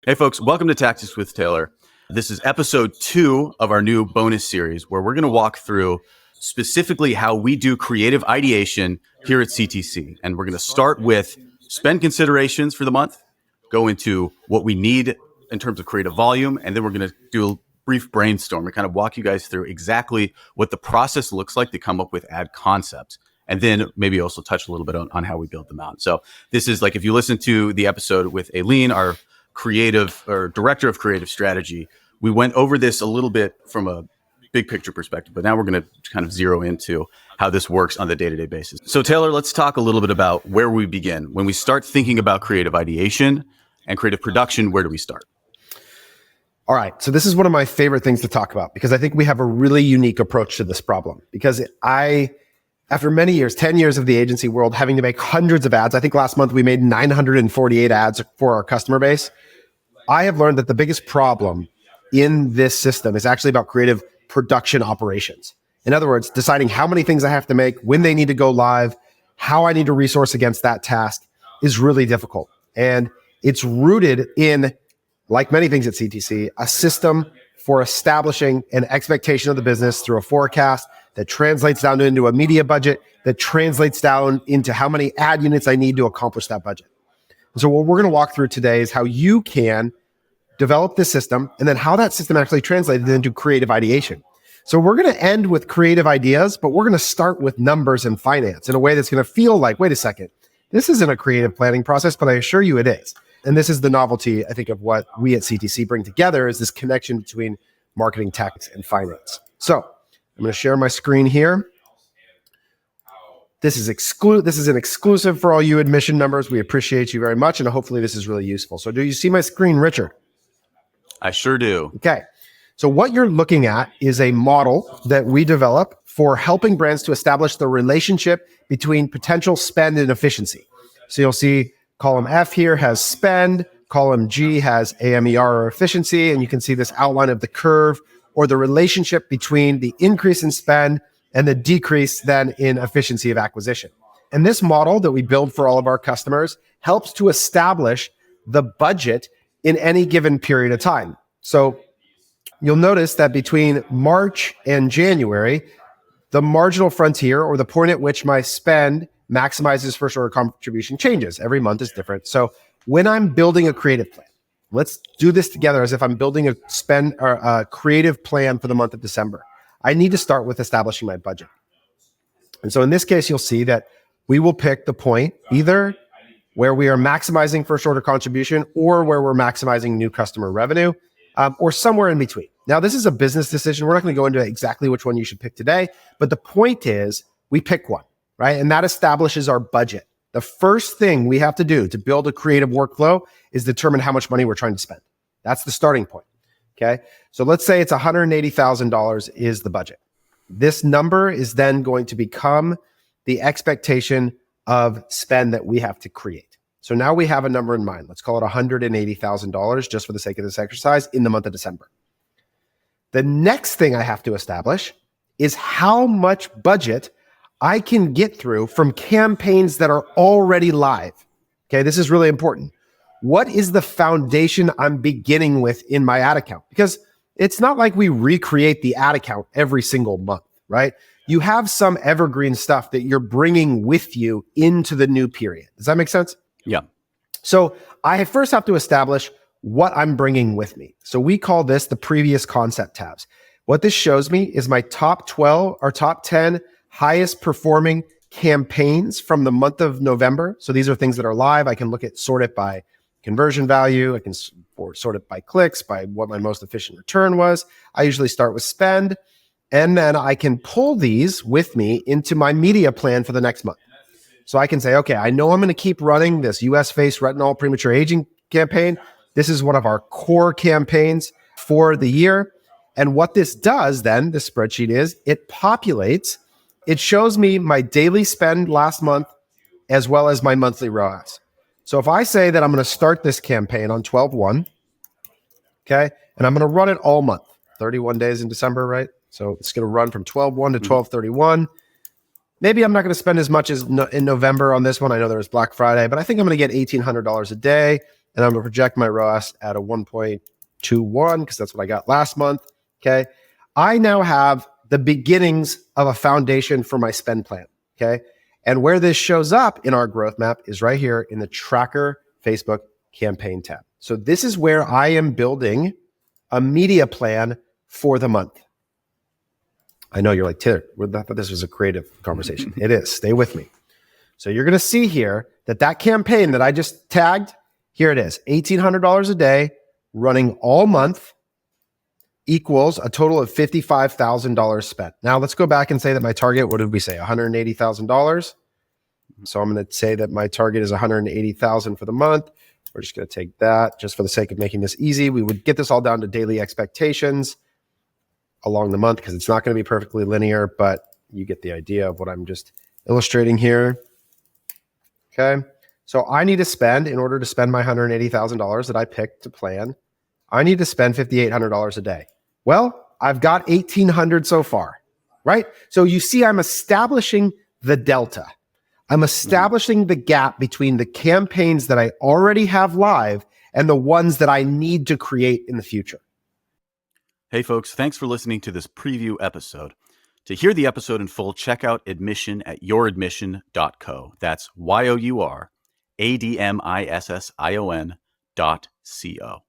Hey folks, welcome to Tactics with Taylor. This is episode 2 of our new bonus series where we're going to walk through specifically how we do creative ideation here at CTC. And we're going to start with spend considerations for the month, go into what we need in terms of creative volume, and then we're going to do a brief brainstorm and kind of walk you guys through exactly what the process looks like to come up with ad concepts. And then maybe also touch a little bit on how we build them out. So this is like if you listen to the episode with Aileen, our creative or director of creative strategy, we went over this a little bit from a big picture perspective, but now we're going to kind of zero into how this works on the day-to-day basis. So Taylor, let's talk a little bit about where we begin. When we start thinking about creative ideation and creative production, where do we start? All right. So this is one of my favorite things to talk about because I think we have a really unique approach to this problem. Because after many years, 10 years of the agency world, having to make hundreds of ads, I think last month we made 948 ads for our customer base. I have learned that the biggest problem in this system is actually about creative production operations. In other words, deciding how many things I have to make, when they need to go live, how I need to resource against that task is really difficult. And it's rooted in, like many things at CTC, a system for establishing an expectation of the business through a forecast that translates down into a media budget, that translates down into how many ad units I need to accomplish that budget. And so what we're going to walk through today is how you can develop this system and then how that system actually translated into creative ideation. So we're going to end with creative ideas, but we're going to start with numbers and finance in a way that's going to feel like, wait a second, this isn't a creative planning process, but I assure you it is. And this is the novelty, I think, of what we at CTC bring together is this connection between marketing, tactics, and finance. So I'm going to share my screen here. This is an exclusive for all you admission numbers. We appreciate you very much, and hopefully this is really useful. So do you see my screen, Richard? I sure do. Okay. So what you're looking at is a model that we develop for helping brands to establish the relationship between potential spend and efficiency. So you'll see column F here has spend, column G has aMER or efficiency, and you can see this outline of the curve or the relationship between the increase in spend and the decrease then in efficiency of acquisition. And this model that we build for all of our customers helps to establish the budget in any given period of time. So you'll notice that between March and January, the marginal frontier or the point at which my spend maximizes first order contribution changes. Every month is different. So when I'm building a creative plan, let's do this together as if I'm building a spend or a creative plan for the month of December. I need to start with establishing my budget. And so in this case, you'll see that we will pick the point either where we are maximizing first order contribution or where we're maximizing new customer revenue, or somewhere in between. Now, this is a business decision. We're not going to go into exactly which one you should pick today, but the point is we pick one, right? And that establishes our budget. The first thing we have to do to build a creative workflow is determine how much money we're trying to spend. That's the starting point, okay? So let's say it's $180,000 is the budget. This number is then going to become the expectation of spend that we have to create. So now we have a number in mind. Let's call it $180,000 just for the sake of this exercise in the month of December. The next thing I have to establish is how much budget I can get through from campaigns that are already live. Okay, this is really important. What is the foundation I'm beginning with in my ad account? Because it's not like we recreate the ad account every single month, right? You have some evergreen stuff that you're bringing with you into the new period. Does that make sense? Yeah. So I first have to establish what I'm bringing with me. So we call this the previous concept tabs. What this shows me is my top 12 or top 10 highest performing campaigns from the month of November. So these are things that are live. I can sort it by conversion value. I can sort it by clicks, by what my most efficient return was. I usually start with spend, and then I can pull these with me into my media plan for the next month. So I can say, okay, I know I'm going to keep running this US face retinol premature aging campaign. This is one of our core campaigns for the year. And what this does then, the spreadsheet is, it populates, it shows me my daily spend last month as well as my monthly ROAS. So if I say that I'm going to start this campaign on 12/1, okay, and I'm going to run it all month, 31 days in December, right? So it's going to run from 12/1 to 12/31. Maybe I'm not going to spend as much as in November on this one. I know there was Black Friday, but I think I'm going to get $1,800 a day. and I'm going to project my ROAS at a 1.21 because that's what I got last month. Okay. I now have the beginnings of a foundation for my spend plan. Okay. And where this shows up in our growth map is right here in the Tracker Facebook campaign tab. So this is where I am building a media plan for the month. I know you're like, Taylor, I thought this was a creative conversation. It is. Stay with me. So you're going to see here that campaign that I just tagged, here it is, $1,800 a day running all month equals a total of $55,000 spent. Now let's go back and say that my target, what did we say? $180,000. So I'm going to say that my target is $180,000 for the month. We're just going to take that just for the sake of making this easy. We would get this all down to daily expectations along the month because it's not going to be perfectly linear, but you get the idea of what I'm just illustrating here. Okay. So I need to spend, in order to spend my $180,000 that I picked to plan, I need to spend $5,800 a day. Well, I've got $1,800 so far, right? So you see, I'm establishing the delta. I'm establishing the gap between the campaigns that I already have live and the ones that I need to create in the future. Hey folks, thanks for listening to this preview episode. To hear the episode in full, check out Admission at youradmission.co. That's YOURADMISSION.co.